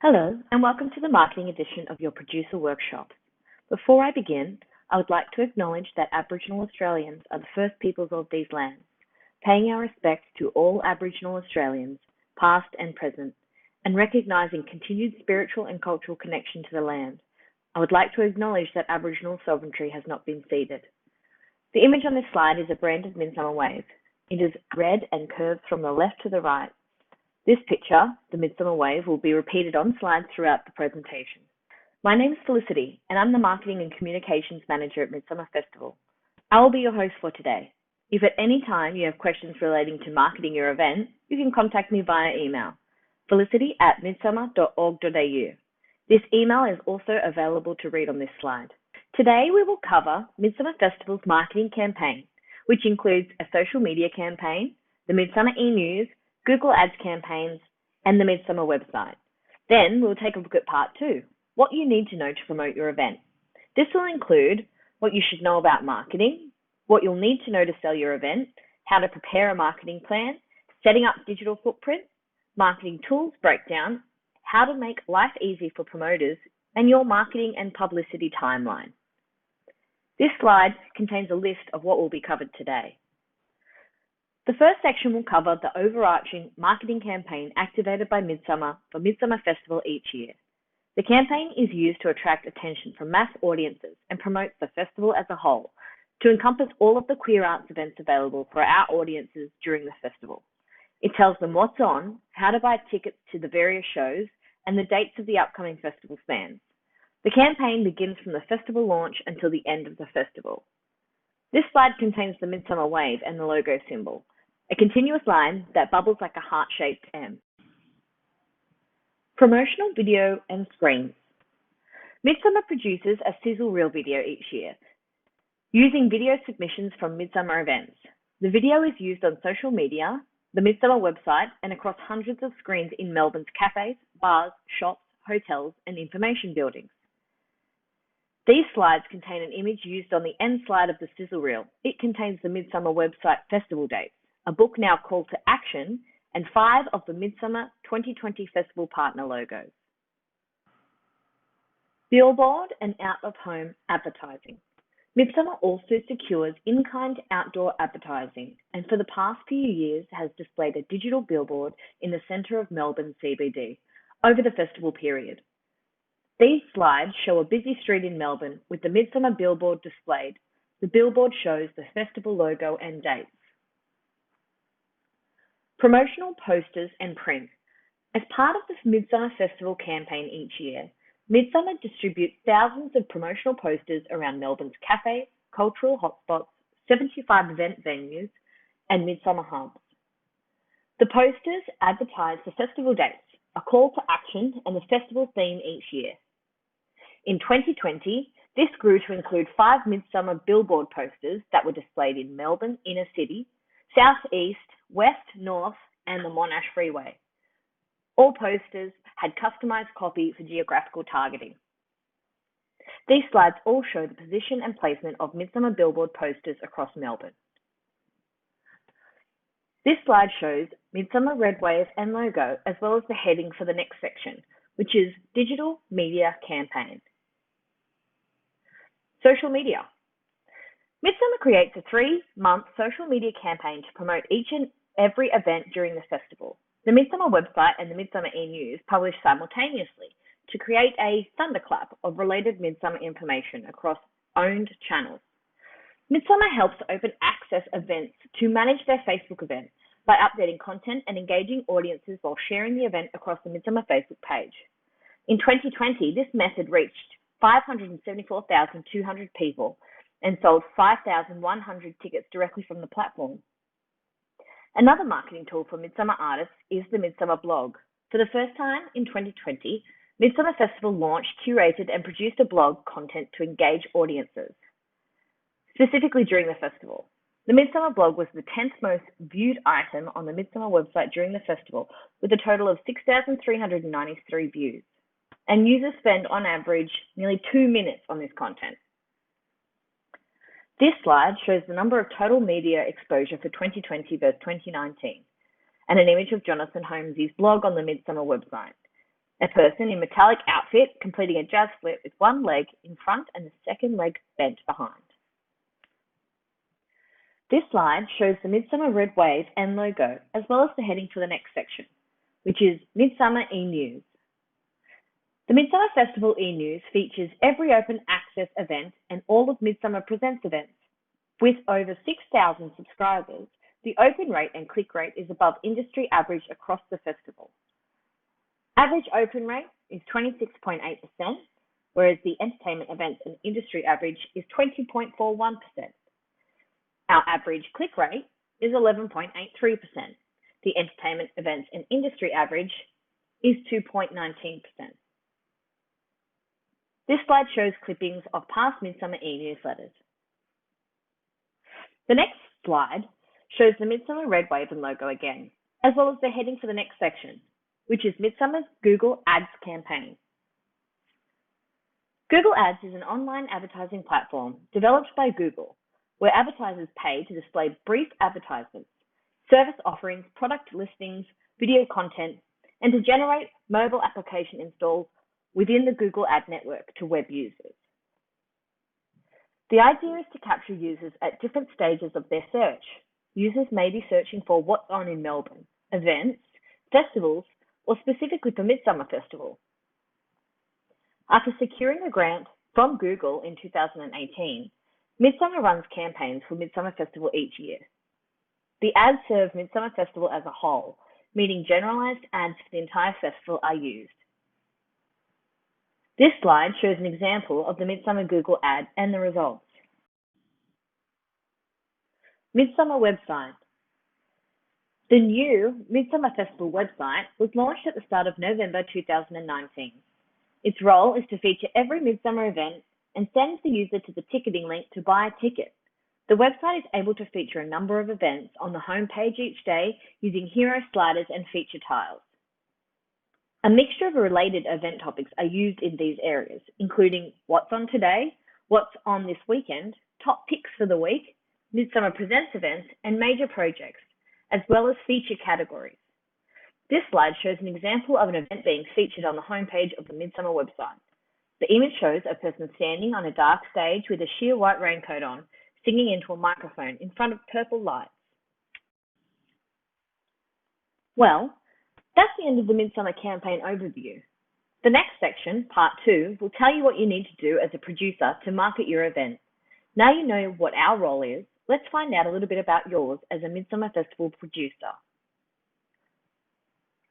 Hello, and welcome to the marketing edition of your producer workshop. Before I begin, I would like to acknowledge that Aboriginal Australians are the first peoples of these lands, paying our respects to all Aboriginal Australians, past and present, and recognising continued spiritual and cultural connection to the land. I would like to acknowledge that Aboriginal sovereignty has not been ceded. The image on this slide is a branded Midsumma wave. It is red and curves from the left to the right. This picture, the Midsumma wave, will be repeated on slides throughout the presentation. My name is Felicity, and I'm the Marketing and Communications Manager at Midsumma Festival. I will be your host for today. If at any time you have questions relating to marketing your event, you can contact me via email, felicity@midsumma.org.au. This email is also available to read on this slide. Today we will cover Midsumma Festival's marketing campaign, which includes a social media campaign, the Midsumma eNews, Google Ads campaigns, and the Midsumma website. Then we'll take a look at part 2, what you need to know to promote your event. This will include what you should know about marketing, what you'll need to know to sell your event, how to prepare a marketing plan, setting up digital footprint, marketing tools breakdown, how to make life easy for promoters, and your marketing and publicity timeline. This slide contains a list of what will be covered today. The first section will cover the overarching marketing campaign activated by Midsumma for Midsumma Festival each year. The campaign is used to attract attention from mass audiences and promotes the festival as a whole, to encompass all of the queer arts events available for our audiences during the festival. It tells them what's on, how to buy tickets to the various shows, and the dates of the upcoming festival spans. The campaign begins from the festival launch until the end of the festival. This slide contains the Midsumma wave and the logo symbol, a continuous line that bubbles like a heart-shaped M. Promotional video and screens. Midsumma produces a sizzle reel video each year, using video submissions from Midsumma events. The video is used on social media, the Midsumma website, and across hundreds of screens in Melbourne's cafes, bars, shops, hotels, and information buildings. These slides contain an image used on the end slide of the sizzle reel. It contains the Midsumma website festival dates, a book now call to action, and 5 of the Midsumma 2020 Festival partner logos. Billboard and out-of-home advertising. Midsumma also secures in-kind outdoor advertising, and for the past few years has displayed a digital billboard in the centre of Melbourne CBD over the festival period. These slides show a busy street in Melbourne with the Midsumma billboard displayed. The billboard shows the festival logo and dates. Promotional posters and print. As part of this Midsumma Festival campaign each year, Midsumma distributes thousands of promotional posters around Melbourne's cafes, cultural hotspots, 75 event venues, and Midsumma hubs. The posters advertise the festival dates, a call to action, and the festival theme each year. In 2020, this grew to include 5 Midsumma billboard posters that were displayed in Melbourne inner city, south east, west, north, and the Monash Freeway. All posters had customised copy for geographical targeting. These slides all show the position and placement of Midsumma billboard posters across Melbourne. This slide shows Midsumma red wave and logo, as well as the heading for the next section, which is Digital Media Campaign. Social media. Midsumma creates a 3-month social media campaign to promote each and every event during the festival. The Midsumma website and the Midsumma eNews publish simultaneously to create a thunderclap of related Midsumma information across owned channels. Midsumma helps open access events to manage their Facebook events by updating content and engaging audiences while sharing the event across the Midsumma Facebook page. In 2020, this method reached 574,200 people and sold 5,100 tickets directly from the platform. Another marketing tool for Midsumma artists is the Midsumma blog. For the first time in 2020, Midsumma Festival launched, curated, and produced a blog content to engage audiences, specifically during the festival. The Midsumma blog was the 10th most viewed item on the Midsumma website during the festival, with a total of 6,393 views. And users spend, on average, nearly 2 minutes on this content. This slide shows the number of total media exposure for 2020 versus 2019, and an image of Jonathan Holmes' blog on the Midsumma website. A person in metallic outfit completing a jazz flip with one leg in front and the second leg bent behind. This slide shows the Midsumma red wave and logo, as well as the heading for the next section, which is Midsumma eNews. The Midsumma Festival eNews features every open access event and all of Midsumma Presents events. With over 6,000 subscribers, the open rate and click rate is above industry average across the festival. Average open rate is 26.8%, whereas the entertainment events and industry average is 20.41%. Our average click rate is 11.83%. The entertainment events and industry average is 2.19%. This slide shows clippings of past Midsumma e-newsletters. The next slide shows the Midsumma red wave and logo again, as well as the heading for the next section, which is Midsumma's Google Ads campaign. Google Ads is an online advertising platform developed by Google, where advertisers pay to display brief advertisements, service offerings, product listings, video content, and to generate mobile application installs within the Google Ad network to web users. The idea is to capture users at different stages of their search. Users may be searching for what's on in Melbourne, events, festivals, or specifically for Midsumma Festival. After securing a grant from Google in 2018, Midsumma runs campaigns for Midsumma Festival each year. The ads serve Midsumma Festival as a whole, meaning generalized ads for the entire festival are used. This slide shows an example of the Midsumma Google ad and the results. Midsumma website. The new Midsumma Festival website was launched at the start of November 2019. Its role is to feature every Midsumma event and sends the user to the ticketing link to buy a ticket. The website is able to feature a number of events on the home page each day using hero sliders and feature tiles. A mixture of related event topics are used in these areas, including what's on today, what's on this weekend, top picks for the week, Midsumma Presents events, and major projects, as well as feature categories. This slide shows an example of an event being featured on the homepage of the Midsumma website. The image shows a person standing on a dark stage with a sheer white raincoat on, singing into a microphone in front of purple lights. Well, that's the end of the Midsumma campaign overview. The next section, part 2, will tell you what you need to do as a producer to market your event. Now you know what our role is, let's find out a little bit about yours as a Midsumma Festival producer.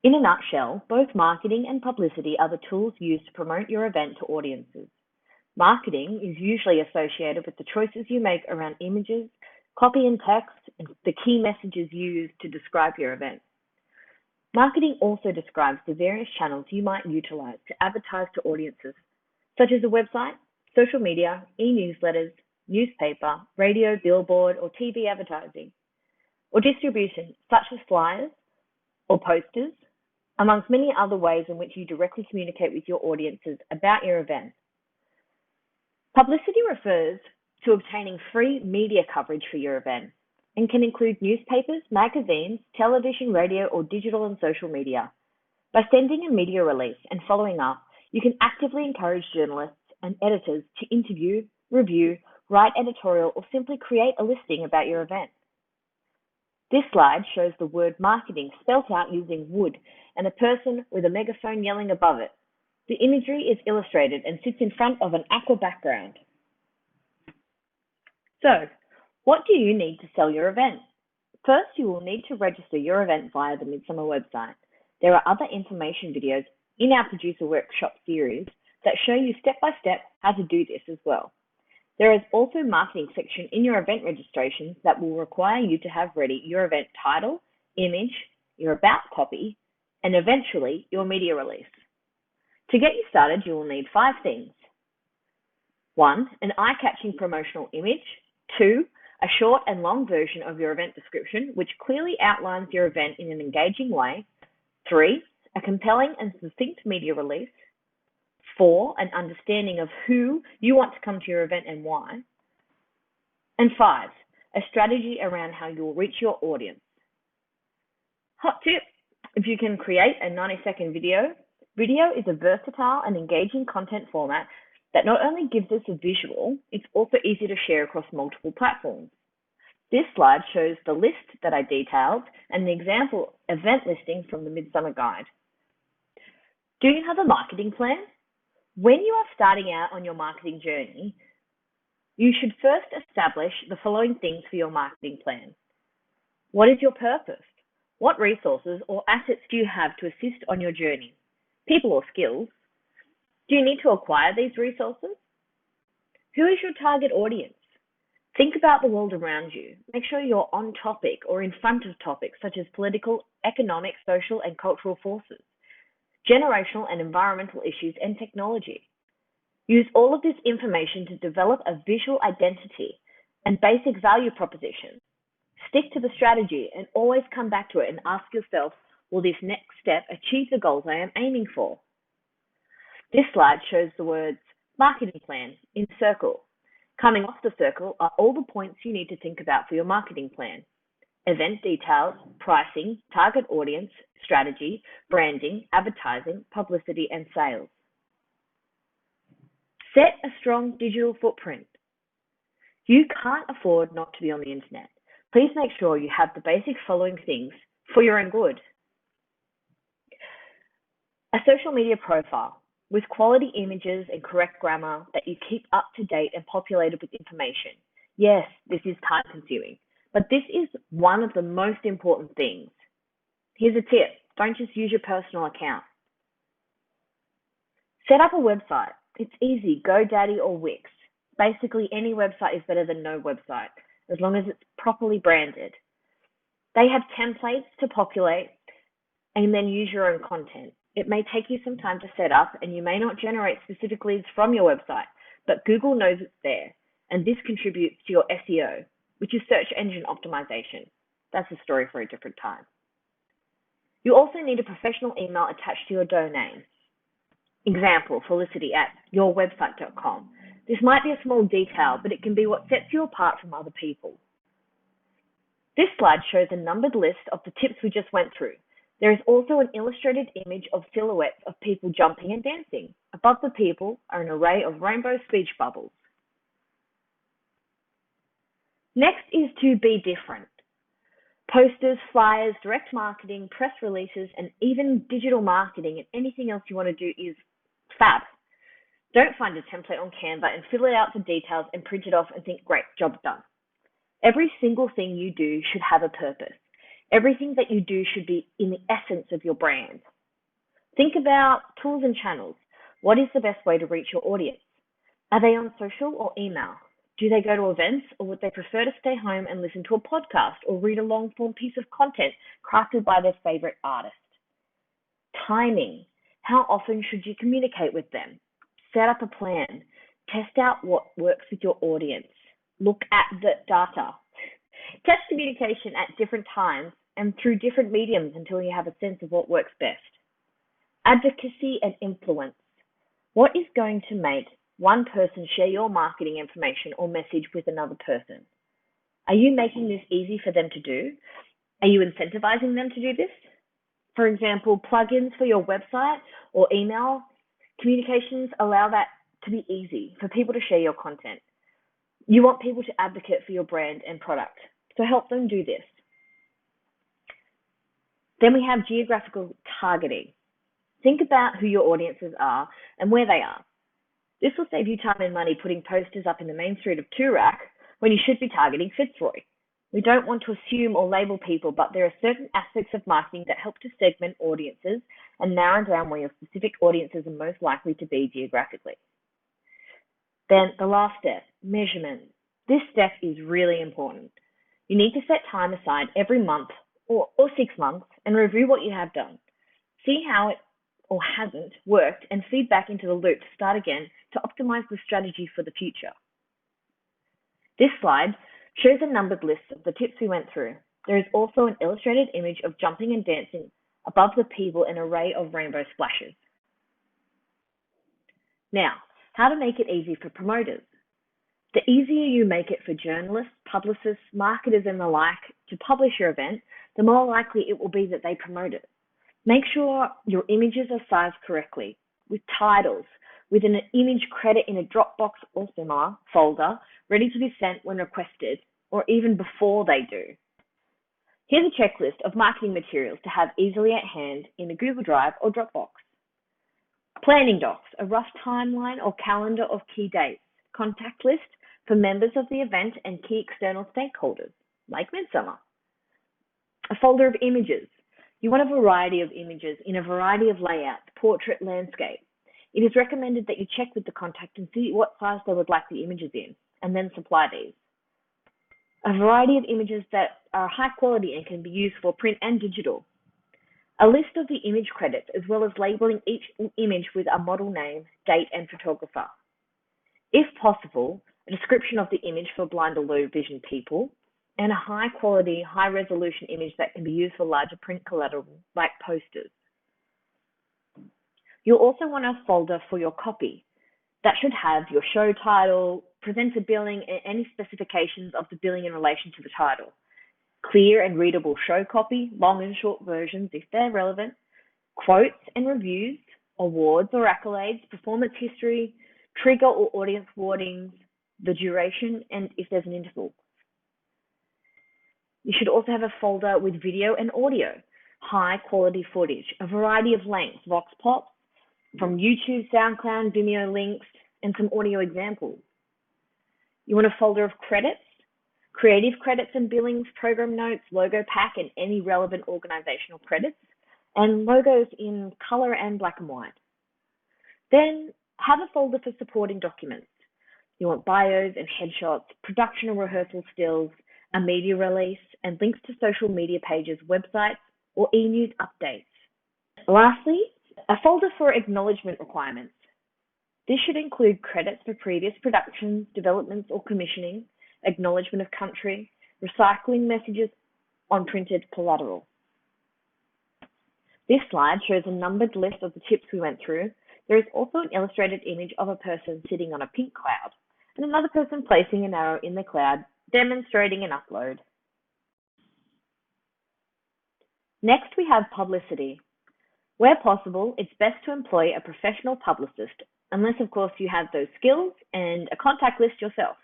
In a nutshell, both marketing and publicity are the tools used to promote your event to audiences. Marketing is usually associated with the choices you make around images, copy and text, and the key messages used to describe your event. Marketing also describes the various channels you might utilize to advertise to audiences, such as a website, social media, e-newsletters, newspaper, radio, billboard, or TV advertising, or distribution, such as flyers or posters, amongst many other ways in which you directly communicate with your audiences about your event. Publicity refers to obtaining free media coverage for your event and can include newspapers, magazines, television, radio, or digital and social media. By sending a media release and following up, you can actively encourage journalists and editors to interview, review, write editorial, or simply create a listing about your event. This slide shows the word marketing spelt out using wood and a person with a megaphone yelling above it. The imagery is illustrated and sits in front of an aqua background. So, what do you need to sell your event? First, you will need to register your event via the Midsumma website. There are other information videos in our producer workshop series that show you step-by-step how to do this as well. There is also a marketing section in your event registrations that will require you to have ready your event title, image, your about copy, and eventually your media release. To get you started, you will need 5 things. 1, an eye-catching promotional image. 2, a short and long version of your event description, which clearly outlines your event in an engaging way. 3, a compelling and succinct media release. 4, an understanding of who you want to come to your event and why. And 5, a strategy around how you'll reach your audience. Hot tip, if you can create a 90-second video, Video is a versatile and engaging content format that not only gives us a visual, it's also easy to share across multiple platforms. This slide shows the list that I detailed and the example event listing from the Midsumma Guide. Do you have a marketing plan? When you are starting out on your marketing journey, you should first establish the following things for your marketing plan. What is your purpose? What resources or assets do you have to assist on your journey? People or skills? Do you need to acquire these resources? Who is your target audience? Think about the world around you. Make sure you're on topic or in front of topics such as political, economic, social, and cultural forces, generational and environmental issues, and technology. Use all of this information to develop a visual identity and basic value proposition. Stick to the strategy and always come back to it and ask yourself, will this next step achieve the goals I am aiming for? This slide shows the words marketing plan in circle. Coming off the circle are all the points you need to think about for your marketing plan. Event details, pricing, target audience, strategy, branding, advertising, publicity, and sales. Set a strong digital footprint. You can't afford not to be on the internet. Please make sure you have the basic following things for your own good. A social media profile with quality images and correct grammar that you keep up to date and populated with information. Yes, this is time consuming, but this is one of the most important things. Here's a tip. Don't just use your personal account. Set up a website. It's easy. GoDaddy or Wix. Basically, any website is better than no website, as long as it's properly branded. They have templates to populate and then use your own content. It may take you some time to set up and you may not generate specific leads from your website, but Google knows it's there, and this contributes to your SEO, which is search engine optimization. That's a story for a different time. You also need a professional email attached to your domain. Example, felicity@yourwebsite.com. This might be a small detail, but it can be what sets you apart from other people. This slide shows a numbered list of the tips we just went through. There is also an illustrated image of silhouettes of people jumping and dancing. Above the people are an array of rainbow speech bubbles. Next is to be different. Posters, flyers, direct marketing, press releases, and even digital marketing and anything else you want to do is fab. Don't find a template on Canva and fill it out for details and print it off and think, great, job done. Every single thing you do should have a purpose. Everything that you do should be in the essence of your brand. Think about tools and channels. What is the best way to reach your audience? Are they on social or email? Do they go to events, or would they prefer to stay home and listen to a podcast or read a long-form piece of content crafted by their favorite artist? Timing. How often should you communicate with them? Set up a plan. Test out what works with your audience. Look at the data. Test communication at different times and through different mediums until you have a sense of what works best. Advocacy and influence. What is going to make one person share your marketing information or message with another person? Are you making this easy for them to do? Are you incentivizing them to do this? For example, plugins for your website or email communications allow that to be easy for people to share your content. You want people to advocate for your brand and product, so help them do this. Then we have geographical targeting. Think about who your audiences are and where they are. This will save you time and money putting posters up in the main street of Toorak when you should be targeting Fitzroy. We don't want to assume or label people, but there are certain aspects of marketing that help to segment audiences and narrow down where your specific audiences are most likely to be geographically. Then the last step, measurement. This step is really important. You need to set time aside every month or 6 months and review what you have done. See how it or hasn't worked and feed back into the loop to start again to optimize the strategy for the future. This slide shows a numbered list of the tips we went through. There is also an illustrated image of jumping and dancing above the people in an array of rainbow splashes. Now, how to make it easy for promoters. The easier you make it for journalists, publicists, marketers, and the like to publish your event, the more likely it will be that they promote it. Make sure your images are sized correctly, with titles, with an image credit in a Dropbox or similar folder, ready to be sent when requested, or even before they do. Here's a checklist of marketing materials to have easily at hand in a Google Drive or Dropbox. Planning docs, a rough timeline or calendar of key dates. Contact list for members of the event and key external stakeholders, like Midsumma. A folder of images. You want a variety of images in a variety of layouts, portrait, landscape. It is recommended that you check with the contact and see what size they would like the images in, and then supply these. A variety of images that are high quality and can be used for print and digital. A list of the image credits, as well as labeling each image with a model name, date, and photographer. If possible, a description of the image for blind or low vision people, and a high quality, high resolution image that can be used for larger print collateral, like posters. You'll also want a folder for your copy. That should have your show title, presenter billing, and any specifications of the billing in relation to the title. Clear and readable show copy, long and short versions if they're relevant, quotes and reviews, awards or accolades, performance history, trigger or audience warnings, the duration, and if there's an interval. You should also have a folder with video and audio, high quality footage, a variety of lengths, vox pops, from YouTube, SoundCloud, Vimeo links, and some audio examples. You want a folder of credits, creative credits and billings, program notes, logo pack, and any relevant organizational credits, and logos in color and black and white. Then have a folder for supporting documents. You want bios and headshots, production and rehearsal stills, a media release, and links to social media pages, websites, or eNews updates. Lastly, a folder for acknowledgement requirements. This should include credits for previous productions, developments, or commissioning, acknowledgement of country, recycling messages on printed collateral. This slide shows a numbered list of the tips we went through. There is also an illustrated image of a person sitting on a pink cloud and another person placing an arrow in the cloud, demonstrating an upload. Next, we have publicity. Where possible, it's best to employ a professional publicist, unless of course you have those skills and a contact list yourself.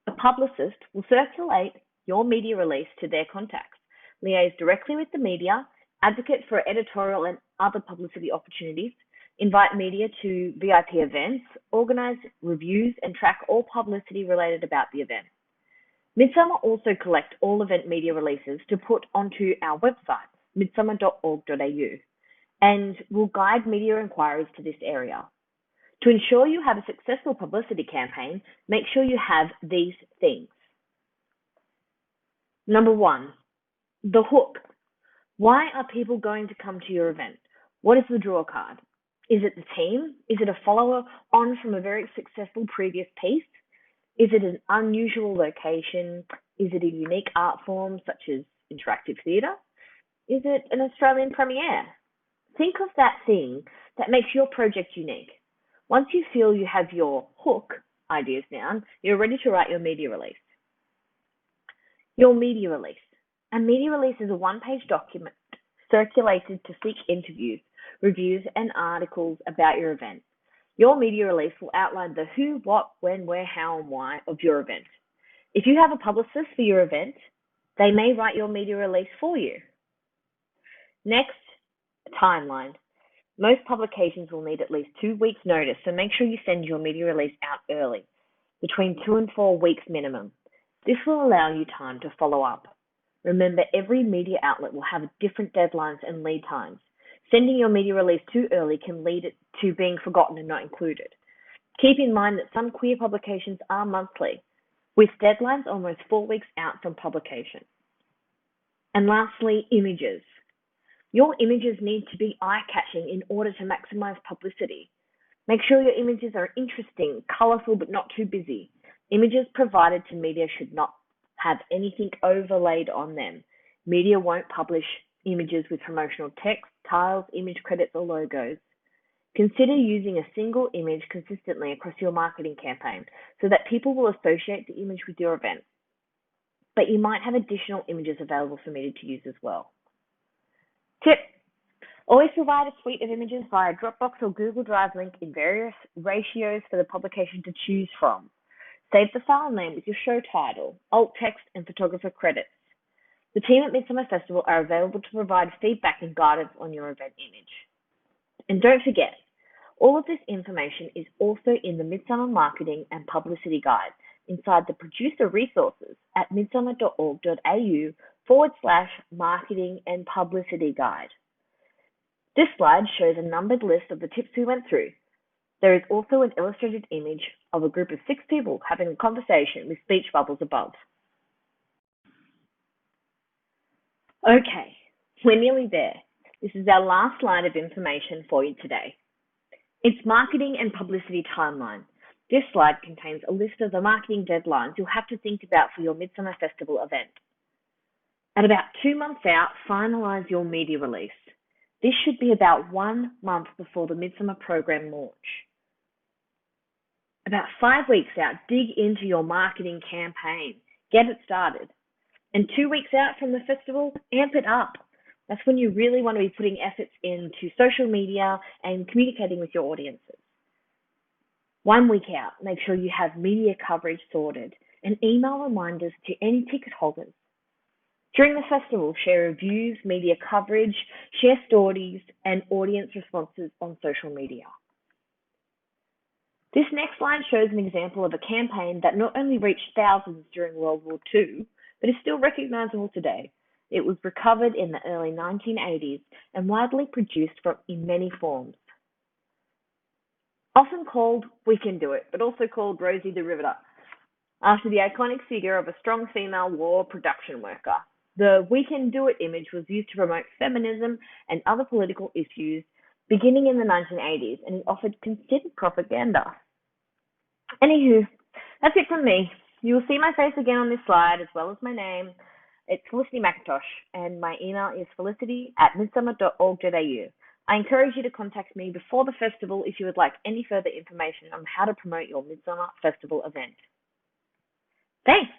A publicist will circulate your media release to their contacts, liaise directly with the media, advocate for editorial and other publicity opportunities, invite media to VIP events, organize reviews, and track all publicity related about the event. Midsumma also collect all event media releases to put onto our website, midsumma.org.au, and will guide media inquiries to this area. To ensure you have a successful publicity campaign, make sure you have these things. Number 1, the hook. Why are people going to come to your event? What is the draw card? Is it the team? Is it a follower on from a very successful previous piece? Is it an unusual location? Is it a unique art form such as interactive theatre? Is it an Australian premiere? Think of that thing that makes your project unique. Once you feel you have your hook ideas down, you're ready to write your media release. Your media release. A media release is a one-page document circulated to seek interviews, reviews, and articles about your event. Your media release will outline the who, what, when, where, how, and why of your event. If you have a publicist for your event, they may write your media release for you. Next, timeline. Most publications will need at least 2 weeks' notice, so make sure you send your media release out early, between 2 and 4 weeks minimum. This will allow you time to follow up. Remember, every media outlet will have different deadlines and lead times. Sending your media release too early can lead it to being forgotten and not included. Keep in mind that some queer publications are monthly, with deadlines almost 4 weeks out from publication. And lastly, images. Your images need to be eye-catching in order to maximize publicity. Make sure your images are interesting, colorful, but not too busy. Images provided to media should not have anything overlaid on them. Media won't publish images with promotional text, tiles, image credits, or logos. Consider using a single image consistently across your marketing campaign so that people will associate the image with your event. But you might have additional images available for media to use as well. Tip: Always provide a suite of images via Dropbox or Google Drive link in various ratios for the publication to choose from. Save the file name with your show title, alt text, and photographer credits. The team at Midsumma Festival are available to provide feedback and guidance on your event image. And don't forget, all of this information is also in the Midsumma Marketing and Publicity Guide inside the producer resources at midsumma.org.au/marketing-and-publicity-guide. This slide shows a numbered list of the tips we went through. There is also an illustrated image of a group of 6 people having a conversation with speech bubbles above. Okay, we're nearly there. This is our last line of information for you today. It's marketing and publicity timeline. This slide contains a list of the marketing deadlines you'll have to think about for your Midsumma Festival event. At about 2 months out, finalise your media release. This should be about 1 month before the Midsumma program launch. About 5 weeks out, dig into your marketing campaign. Get it started. And 2 weeks out from the festival, amp it up. That's when you really want to be putting efforts into social media and communicating with your audiences. 1 week out, make sure you have media coverage sorted and email reminders to any ticket holders. During the festival, share reviews, media coverage, share stories, and audience responses on social media. This next slide shows an example of a campaign that not only reached thousands during World War II, but is still recognizable today. It was recovered in the early 1980s and widely produced in many forms. Often called We Can Do It, but also called Rosie the Riveter, after the iconic figure of a strong female war production worker. The We Can Do It image was used to promote feminism and other political issues beginning in the 1980s, and it offered considered propaganda. Anywho, that's it from me. You will see my face again on this slide, as well as my name. It's Felicity McIntosh, and my email is felicity@midsumma.org.au. I encourage you to contact me before the festival if you would like any further information on how to promote your Midsumma Festival event. Thanks.